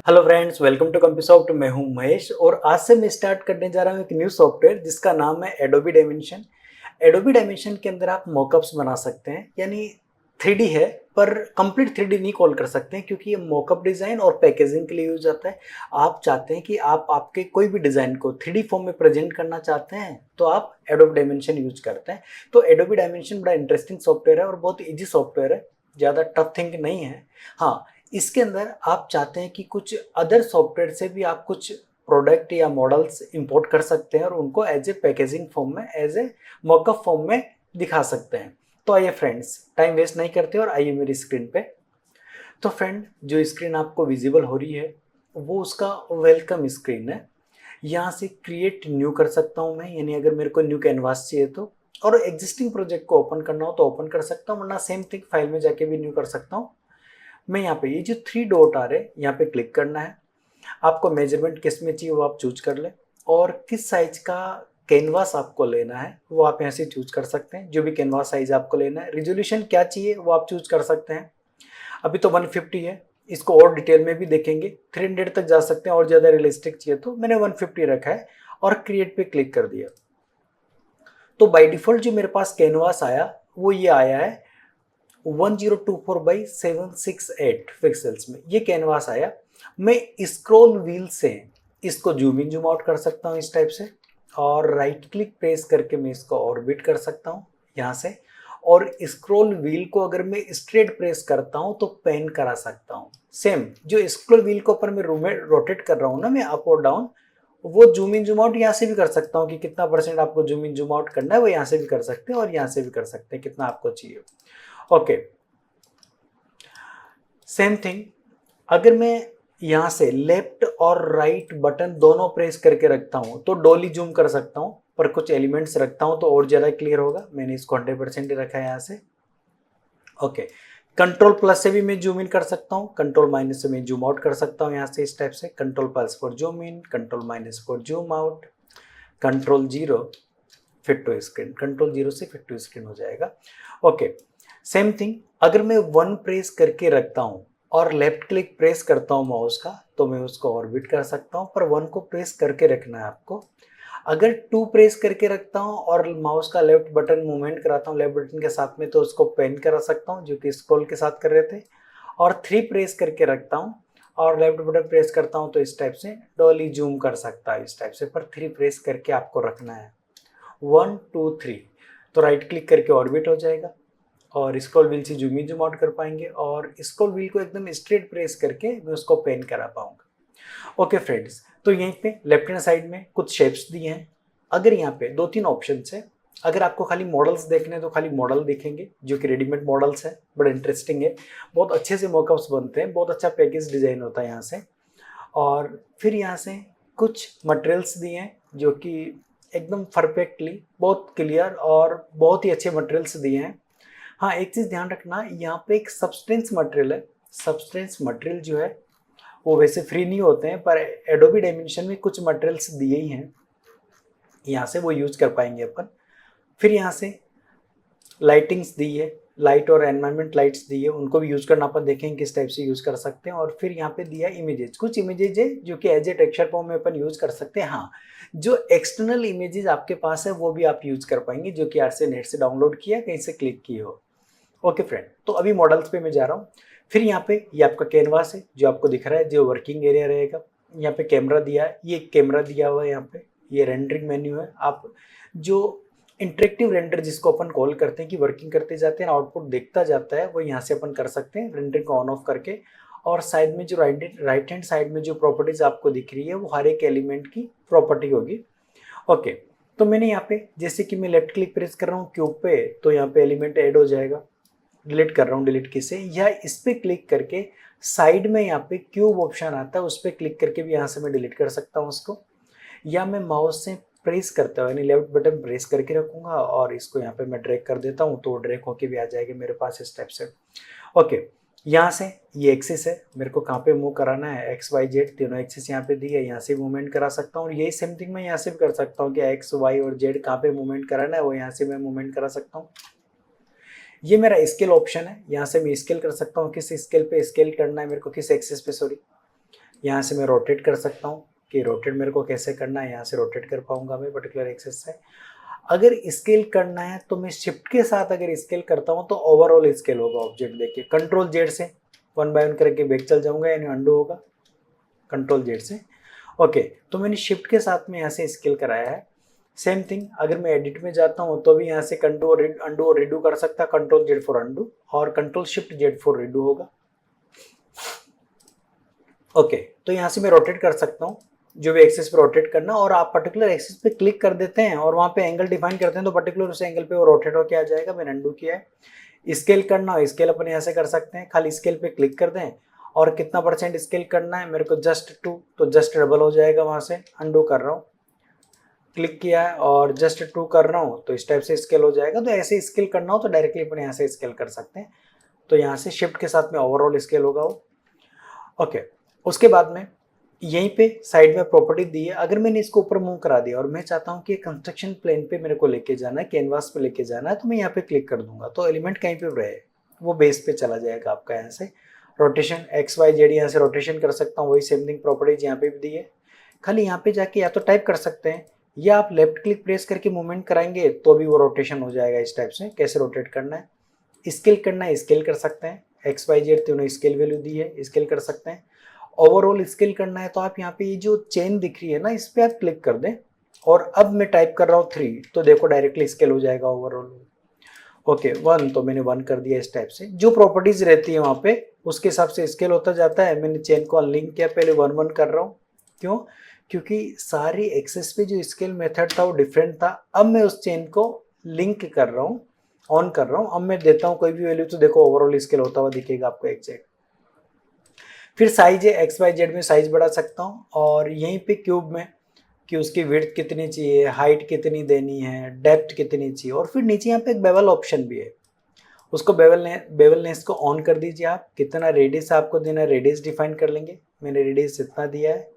Hello friends, welcome to Compusoft. मैं हूं महेश और आज से मैं स्टार्ट करने जा रहा हूं एक न्यू सॉफ्टवेयर जिसका नाम है एडोबी डायमेंशन। एडोबी डायमेंशन के अंदर आप मॉकअप्स बना सकते हैं, यानी 3D है पर कंप्लीट 3D नहीं कॉल कर सकते हैं क्योंकि ये मॉकअप डिज़ाइन और पैकेजिंग के लिए यूज आता है। आप चाहते हैं कि आप आपके कोई भी डिज़ाइन को 3D फॉर्म में प्रेजेंट करना चाहते हैं तो आप एडोबी डायमेंशन यूज करते हैं। तो एडोबी डायमेंशन बड़ा इंटरेस्टिंग सॉफ्टवेयर है और बहुत ईजी सॉफ्टवेयर है, ज़्यादा टफ थिंग नहीं है। हाँ, इसके अंदर आप चाहते हैं कि कुछ अदर सॉफ्टवेयर से भी आप कुछ प्रोडक्ट या मॉडल्स इंपोर्ट कर सकते हैं और उनको एज ए पैकेजिंग फॉर्म में, एज ए मॉकअप फॉर्म में दिखा सकते हैं। तो आइए फ्रेंड्स, टाइम वेस्ट नहीं करते और आइए मेरी स्क्रीन पे। तो फ्रेंड, जो स्क्रीन आपको विजिबल हो रही है वो उसका वेलकम स्क्रीन है। यहाँ से क्रिएट न्यू कर सकता हूँ मैं, यानी अगर मेरे को न्यू कैनवास चाहिए तो, और एग्जिस्टिंग प्रोजेक्ट को ओपन करना हो तो ओपन कर सकता हूँ, वरना सेम थिंग फाइल में जाके भी न्यू कर सकता हूँ। मैं यहाँ पे ये जो 3 डॉट आ रहे हैं यहाँ पे क्लिक करना है। आपको मेजरमेंट किस में चाहिए वो आप चूज कर लें, और किस साइज का कैनवास आपको लेना है वो आप यहाँ से चूज कर सकते हैं। जो भी कैनवास साइज आपको लेना है, रिजोल्यूशन क्या चाहिए वो आप चूज कर सकते हैं। अभी तो 150 है, इसको और डिटेल में भी देखेंगे, 300 तक जा सकते हैं और ज़्यादा रियलिस्टिक चाहिए तो मैंने 150 रखा है और क्रिएट पे क्लिक कर दिया। तो बाई डिफॉल्ट जो मेरे पास कैनवास आया वो ये आया है 1024x768 पिक्सल्स में, ये कैनवास आया। मैं स्क्रॉल व्हील से इसको जूम इन जूम आउट कर सकता हूँ इस टाइप से, और राइट क्लिक प्रेस करके मैं इसको ऑर्बिट कर सकता हूँ यहाँ से। और स्क्रॉल व्हील को अगर मैं स्ट्रेट प्रेस करता हूँ तो पेन करा सकता हूँ। सेम जो स्क्रॉल व्हील को ऊपर मैं रोटेट कर रहा हूँ ना, मैं अप और डाउन, वो जूम इन जूम आउट यहाँ से भी कर सकता हूँ कि कितना परसेंट आपको जूम इन जूम आउट करना है, वो यहाँ से भी कर सकते हैं और यहाँ से भी कर सकते हैं कितना आपको चाहिए। ओके, सेम थिंग अगर मैं यहाँ से लेफ्ट और राइट बटन दोनों प्रेस करके रखता हूँ तो डोली जूम कर सकता हूँ, पर कुछ एलिमेंट्स रखता हूँ तो और ज़्यादा क्लियर होगा। मैंने इसको 100% रखा है यहाँ से। ओके, कंट्रोल प्लस से भी मैं जूम इन कर सकता हूँ, कंट्रोल माइनस से मैं जूम आउट कर सकता हूँ यहाँ से इस टाइप से। Control plus for zoom in, control minus for zoom out, control zero fit to screen, control zero से फिट टू स्क्रीन हो जाएगा। ओके, सेम थिंग अगर मैं 1 प्रेस करके रखता हूँ और लेफ्ट क्लिक प्रेस करता हूँ माउस का तो मैं उसको ऑर्बिट कर सकता हूँ, पर 1 को प्रेस करके रखना है आपको। अगर 2 प्रेस करके रखता हूँ और माउस का लेफ्ट बटन मूवमेंट कराता हूँ लेफ्ट बटन के साथ में तो उसको पेन करा सकता हूँ, जो कि स्क्रॉल के साथ कर रहे थे। और 3 प्रेस करके रखता हूँ और लेफ्ट बटन प्रेस करता हूँ तो इस टाइप से डॉली जूम कर सकता है इस टाइप से, पर 3 प्रेस करके आपको रखना है, 1 2 3, तो राइट क्लिक करके ऑर्बिट हो जाएगा और स्क्रॉल व्हील से जूम इन जूम आउट कर पाएंगे और स्क्रॉल व्हील को एकदम स्ट्रेट प्रेस करके मैं उसको पेन करा पाऊंगा। ओके फ्रेंड्स, तो यहीं पे लेफ्ट हैंड साइड में कुछ शेप्स दिए हैं। अगर यहाँ पे 2-3 ऑप्शन है, अगर आपको खाली मॉडल्स देखने हैं तो खाली मॉडल देखेंगे जो कि रेडीमेड मॉडल्स है, बड़ा इंटरेस्टिंग है, बहुत अच्छे से मॉकअप्स बनते हैं, बहुत अच्छा पैकेज डिजाइन होता है यहाँ से। और फिर यहाँ से कुछ मटेरियल्स दिए हैं जो कि एकदम परफेक्टली बहुत क्लियर और बहुत ही अच्छे मटेरियल्स दिए हैं। हाँ, एक चीज़ ध्यान रखना, यहाँ पे एक सब्सटेंस मटेरियल है। सब्सटेंस मटेरियल जो है वो वैसे फ्री नहीं होते हैं, पर एडोबी डायमेंशन में कुछ मटेरियल्स दिए ही हैं यहाँ से, वो यूज कर पाएंगे अपन। फिर यहाँ से लाइटिंग्स दी है, लाइट और एनवायरनमेंट लाइट्स दी है, उनको भी यूज करना अपन देखेंगे किस टाइप से यूज कर सकते हैं। और फिर यहाँ पे दिया इमेजेस, कुछ इमेजेस है जो कि एज ए टेक्सचर फॉर्म में अपन यूज कर सकते हैं। हाँ, जो एक्सटर्नल इमेजेस आपके पास है वो भी आप यूज कर पाएंगे, जो कि यार से नेट से डाउनलोड किया, कहीं से क्लिक किए हो। ओके फ्रेंड, तो अभी मॉडल्स पे मैं जा रहा हूँ। फिर यहाँ पे ये आपका कैनवास है जो आपको दिख रहा है, जो वर्किंग एरिया रहेगा। यहाँ पे कैमरा दिया है, ये कैमरा दिया हुआ है यहाँ पे। ये रेंडरिंग मेन्यू है, आप जो इंटरेक्टिव रेंडर जिसको अपन कॉल करते हैं कि वर्किंग करते जाते हैं आउटपुट देखता जाता है, वो यहाँ से अपन कर सकते हैं रेंडरिंग को ऑन ऑफ करके। और साइड में जो राइट हैंड साइड में जो प्रॉपर्टीज आपको दिख रही है वो हर एक एलिमेंट की प्रॉपर्टी होगी। ओके, तो मैंने यहाँ पे जैसे कि मैं लेफ्ट क्लिक प्रेस कर रहा हूँ क्यूब पे तो यहाँ पे एलिमेंट ऐड हो जाएगा। डिलीट कर रहा हूँ, डिलीट की से, या इस पर क्लिक करके साइड में यहाँ पे क्यूब ऑप्शन आता है, उस पर क्लिक करके भी यहाँ से मैं डिलीट कर सकता हूँ उसको। या मैं माउस से प्रेस करता हूँ, यानी लेफ्ट बटन प्रेस करके रखूँगा और इसको यहाँ पे मैं ड्रैग कर देता हूँ तो ड्रैग होके भी आ जाएगी मेरे पास इस टाइप से। ओके, यहाँ से ये एक्सिस है, मेरे को कहाँ पे मूव कराना है, एक्स वाई जेड तीनों एक्सिस यहाँ पे दी है, यहाँ से मूवमेंट करा सकता हूँ। यही सेम थिंग मैं यहाँ से भी कर सकता हूँ कि एक्स वाई और जेड कहाँ पे मूवमेंट कराना है वो यहाँ से मैं मूवमेंट करा सकता हूँ। ये मेरा स्केल ऑप्शन है, यहाँ से मैं स्केल कर सकता हूँ, किस स्केल पे स्केल करना है मेरे को, किस एक्सिस पे, सॉरी। यहाँ से मैं रोटेट कर सकता हूँ कि रोटेट मेरे को कैसे करना है, यहाँ से रोटेट कर पाऊंगा मैं पर्टिकुलर एक्सेस से। अगर स्केल करना है तो मैं शिफ्ट के साथ अगर स्केल करता हूँ तो ओवरऑल स्केल होगा ऑब्जेक्ट। देखिए कंट्रोल जेड से 1 बाय 1 करके बैक चल जाऊंगा, यानी अंडू होगा कंट्रोल जेड से। ओके, तो मैंने शिफ्ट के साथ में यहाँ से स्केल कराया है। सेम थिंग अगर मैं एडिट में जाता हूँ तो भी यहाँ से अंडू और रिडू कर सकता, कंट्रोल जेड फॉर अंडू और control shift Z for redo होगा। ओके, तो यहाँ से मैं रोटेट कर सकता हूँ जो भी एक्सिस पे रोटेट करना, और आप पर्टिकुलर एक्सिस पे क्लिक कर देते हैं और वहाँ पे एंगल डिफाइन करते हैं तो पर्टिकुलर उस एंगल पे वो रोटेट होके आ जाएगा। मैंने अंडू किया है। स्केल करना हो स्केल अपन यहाँ से कर सकते हैं, खाली स्केल पे क्लिक कर दें और कितना % स्केल करना है मेरे को, जस्ट 2, तो जस्ट डबल हो जाएगा। वहाँ से अंडू कर रहा हूँ, क्लिक किया है और जस्ट 2 कर रहा हूँ तो इस टाइप से स्केल हो जाएगा। तो ऐसे स्केल करना हो तो डायरेक्टली अपन यहाँ से स्केल कर सकते हैं। तो यहाँ से शिफ्ट के साथ में ओवरऑल स्केल होगा वो। ओके, उसके बाद में यहीं पे साइड में प्रॉपर्टी दी है। अगर मैंने इसको ऊपर मूव करा दिया और मैं चाहता हूँ कि कंस्ट्रक्शन प्लेन पे मेरे को लेके जाना है, कैनवास पे लेके जाना है, तो मैं यहाँ पे क्लिक कर दूंगा तो एलिमेंट कहीं पे रहे वो बेस पे चला जाएगा आपका। यहाँ से रोटेशन XYZ यहाँ से रोटेशन कर सकता हूँ, वही सेम थिंग प्रॉपर्टीज यहाँ पे भी दी है। खाली यहाँ पे जाके या तो टाइप कर सकते हैं या आप लेफ्ट क्लिक प्रेस करके मूवमेंट कराएंगे तो भी वो रोटेशन हो जाएगा इस टाइप से। कैसे रोटेट करना है, स्केल करना है स्केल कर सकते हैं, XYZ तीनों स्केल वैल्यू दी है, स्केल कर सकते हैं। ओवरऑल स्केल करना है तो आप यहाँ पे ये जो चेन दिख रही है ना इस पे आप क्लिक कर दें और अब मैं टाइप कर रहा हूँ 3 तो देखो डायरेक्टली स्केल हो जाएगा ओवरऑल। ओके 1 तो मैंने 1 कर दिया। इस टाइप से जो प्रॉपर्टीज रहती है वहाँ पे उसके हिसाब से स्केल होता जाता है। मैंने चेन को अनलिंक किया, पहले 1 1 कर रहा हूँ, क्यों, क्योंकि सारी एक्सेस पे जो स्केल मेथड था वो डिफरेंट था। अब मैं उस चेन को लिंक कर रहा हूँ, ऑन कर रहा हूँ। अब मैं देता हूँ कोई भी वैल्यू तो देखो ओवरऑल स्केल होता हुआ दिखेगा आपको एग्जैक्ट। फिर साइज है XYZ में साइज बढ़ा सकता हूँ और यहीं पे क्यूब में कि उसकी विड्थ कितनी चाहिए, हाइट कितनी देनी है, डेप्थ कितनी चाहिए, और फिर नीचे यहाँ पे एक बेवल ऑप्शन भी है, उसको बेवलनेस को ऑन कर दीजिए आप। कितना रेडियस आपको देना है रेडियस डिफाइन कर लेंगे, मैंने रेडियस इतना दिया है।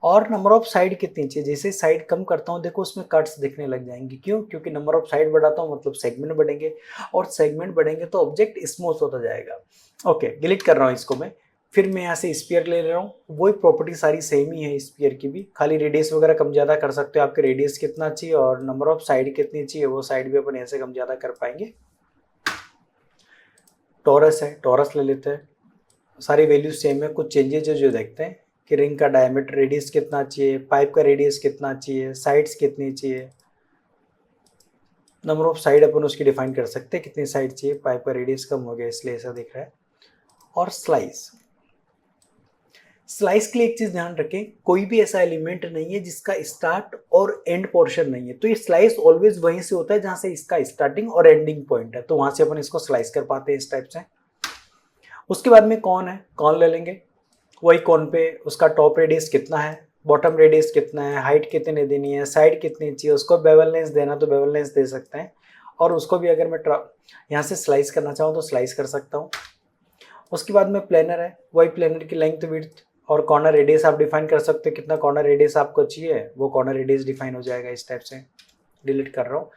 और नंबर ऑफ साइड कितनी चाहिए, जैसे साइड कम करता हूँ देखो उसमें कट्स दिखने लग जाएंगे, क्यों, क्योंकि नंबर ऑफ साइड बढ़ाता हूँ मतलब सेगमेंट बढ़ेंगे और सेगमेंट बढ़ेंगे तो ऑब्जेक्ट स्मूथ होता जाएगा। ओके, डिलीट कर रहा हूँ इसको मैं। फिर मैं यहाँ से स्पीयर ले रहा हूँ, वही प्रॉपर्टी सारी सेम ही है स्पीयर की भी, खाली रेडियस वगैरह कम ज़्यादा कर सकते हो, आपके रेडियस कितना चाहिए और नंबर ऑफ साइड कितनी चाहिए वो साइड भी अपन ऐसे कम ज़्यादा कर पाएंगे। टॉरस है, टॉरस ले लेते हैं, सारी वैल्यूज सेम है, कुछ चेंजेस है जो देखते हैं कि रिंग का डायमीटर रेडियस कितना चाहिए, पाइप का रेडियस कितना चाहिए, साइड्स कितनी चाहिए, नंबर ऑफ साइड अपन उसकी डिफाइन कर सकते हैं कितनी साइड चाहिए, पाइप का रेडियस कम हो गया इसलिए ऐसा दिख रहा है। और स्लाइस, स्लाइस के लिए एक चीज ध्यान रखें, कोई भी ऐसा एलिमेंट नहीं है जिसका स्टार्ट और एंड पोर्शन नहीं है, तो ये स्लाइस ऑलवेज वहीं से होता है जहां से इसका स्टार्टिंग और एंडिंग पॉइंट है, तो वहां से अपन इसको स्लाइस कर पाते हैं इस टाइप से। उसके बाद में कौन है, कौन ले लेंगे, वही कौन पे उसका टॉप रेडियस कितना है, बॉटम रेडियस कितना है, हाइट कितनी देनी है, साइड कितनी चाहिए, उसको बेवलनेस देना तो बेवलनेस दे सकते हैं। और उसको भी अगर मैं यहाँ से स्लाइस करना चाहूँ तो स्लाइस कर सकता हूँ। उसके बाद में प्लेनर है, वही प्लेनर की लेंथ विड्थ और कॉर्नर रेडियस आप डिफाइन कर सकते हो, कितना कॉर्नर रेडियस आपको चाहिए वो कॉर्नर रेडियस डिफाइन हो जाएगा इस टाइप से। डिलीट कर रहा हूँ।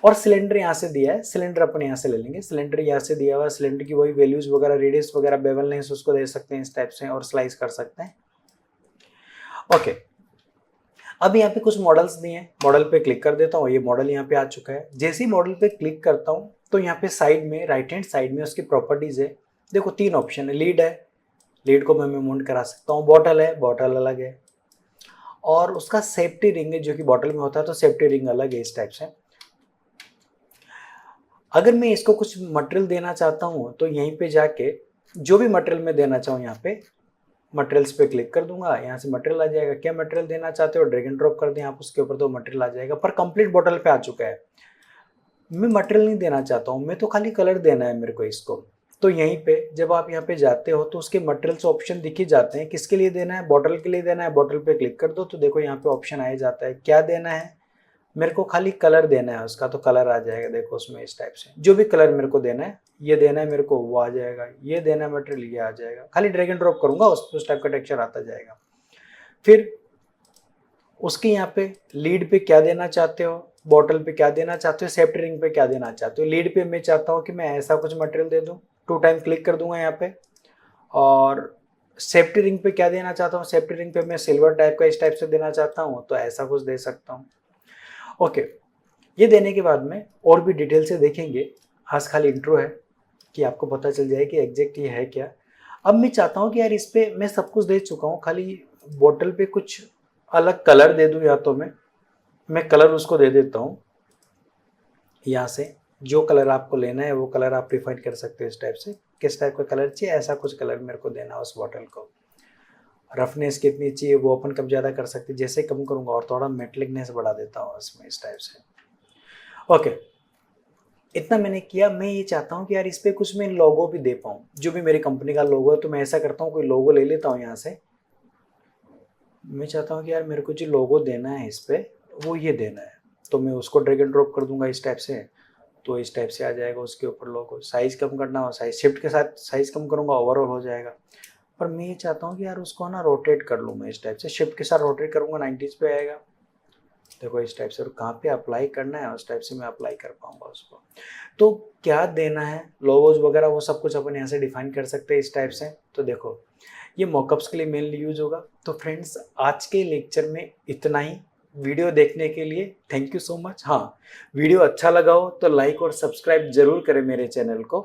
और सिलेंडर यहाँ से दिया है, सिलेंडर अपन यहाँ से ले लेंगे, सिलेंडर यहाँ से दिया हुआ है, सिलेंडर की वही वैल्यूज वगैरह रेडियस वगैरह बेवलनेस उसको दे सकते हैं इस टाइप से और स्लाइस कर सकते हैं। ओके, अब यहाँ पे कुछ मॉडल्स दिए हैं, मॉडल पे क्लिक कर देता हूँ, ये मॉडल यहाँ पे आ चुका है। जैसे ही मॉडल पे क्लिक करता हूँ तो यहाँ पे साइड में राइट हैंड साइड में उसकी प्रॉपर्टीज है, देखो 3 ऑप्शन है, लीड है, लीड को मैं मूवमेंट करा सकता हूँ, बॉटल है, बॉटल अलग है, और उसका सेफ्टी रिंग है जो कि बॉटल में होता है तो सेफ्टी रिंग अलग है इस टाइप से। अगर मैं इसको कुछ मटेरियल देना चाहता हूँ तो यहीं पे जाके जो भी मटेरियल मैं देना चाहूँ यहाँ पे मटेरियल्स पे क्लिक कर दूंगा, यहाँ से मटेरियल आ जाएगा, क्या मटेरियल देना चाहते हो ड्रैग एंड ड्रॉप कर दें आप उसके ऊपर तो मटेरियल आ जाएगा। पर कंप्लीट बॉटल पे आ चुका है, मैं मटेरियल नहीं देना चाहता हूँ, मैं तो खाली कलर देना है मेरे को इसको। तो यहीं पे जब आप यहाँ पे जाते हो तो उसके मटेरियल्स ऑप्शन दिख ही जाते हैं, किसके लिए देना है, बॉटल के लिए देना है, बॉटल पे क्लिक कर दो तो देखो यहाँ पे ऑप्शन आ जाता है क्या देना है, मेरे को खाली कलर देना है उसका तो कलर आ जाएगा देखो उसमें इस टाइप से, जो भी कलर मेरे को देना है, ये देना है मेरे को वो आ जाएगा, ये देना है मटेरियल ये आ जाएगा, खाली ड्रैग एंड ड्रॉप करूंगा उस टाइप का टेक्सचर आता जाएगा। फिर उसके यहाँ पे लीड पे क्या देना चाहते हो, बॉटल पे क्या देना चाहते हो, सेफ्टी रिंग पे क्या देना चाहते हो। लीड पे मैं चाहता हूँ कि मैं ऐसा कुछ मटेरियल दे दूँ, 2 टाइम क्लिक कर दूंगा यहाँ पे और सेफ्टी रिंग पे क्या देना चाहता हूँ, सेफ्टी रिंग पे मैं सिल्वर टाइप का इस टाइप से देना चाहता हूँ तो ऐसा कुछ दे सकता हूँ। ओके, ये देने के बाद में और भी डिटेल से देखेंगे। आज खाली इंट्रो है कि आपको पता चल जाए कि एग्जैक्ट ये है क्या। अब मैं चाहता हूँ कि यार इस पे मैं सब कुछ दे चुका हूँ, खाली बॉटल पे कुछ अलग कलर दे दूँ, या तो मैं कलर उसको दे देता हूँ। यहाँ से जो कलर आपको लेना है वो कलर आप डिफाइन कर सकते हो इस टाइप से, किस टाइप का कलर चाहिए, ऐसा कुछ कलर मेरे को देना है उस बॉटल को। रफनेस कितनी चाहिए वो अपन कम ज़्यादा कर सकते हैं, जैसे कम करूँगा और थोड़ा मेटलिकनेस बढ़ा देता हूँ इसमें इस टाइप से। ओके, इतना मैंने किया। मैं ये चाहता हूँ कि यार इस पर कुछ मैं लोगो भी दे पाऊँ, जो भी मेरी कंपनी का लोगो है। तो मैं ऐसा करता हूँ, कोई लोगो ले लेता हूँ यहाँ से। मैं चाहता हूँ कि यार मेरे को जो लोगो देना है इस पर वो ये देना है, तो मैं उसको ड्रैग एंड ड्रॉप कर दूंगा इस टाइप से। तो इस टाइप से आ जाएगा उसके ऊपर लोगो। साइज़ कम करना हो, साइज शिफ्ट के साथ साइज़ कम करूँगा, ओवरऑल हो जाएगा। पर मैं ये चाहता हूँ कि यार उसको ना रोटेट कर लूँ मैं इस टाइप से, शिफ्ट के साथ रोटेट करूँगा 90s पे आएगा। देखो इस टाइप से, और कहाँ पे अप्लाई करना है उस टाइप से मैं अप्लाई कर पाऊँगा उसको। तो क्या देना है, लोगोज वगैरह वो सब कुछ अपन यहाँ से डिफाइन कर सकते हैं इस टाइप से। तो देखो ये मॉकअप्स के लिए मेनली यूज होगा। तो फ्रेंड्स आज के लेक्चर में इतना ही। वीडियो देखने के लिए थैंक यू सो मच। हाँ, वीडियो अच्छा लगा हो तो लाइक और सब्सक्राइब जरूर करें मेरे चैनल को।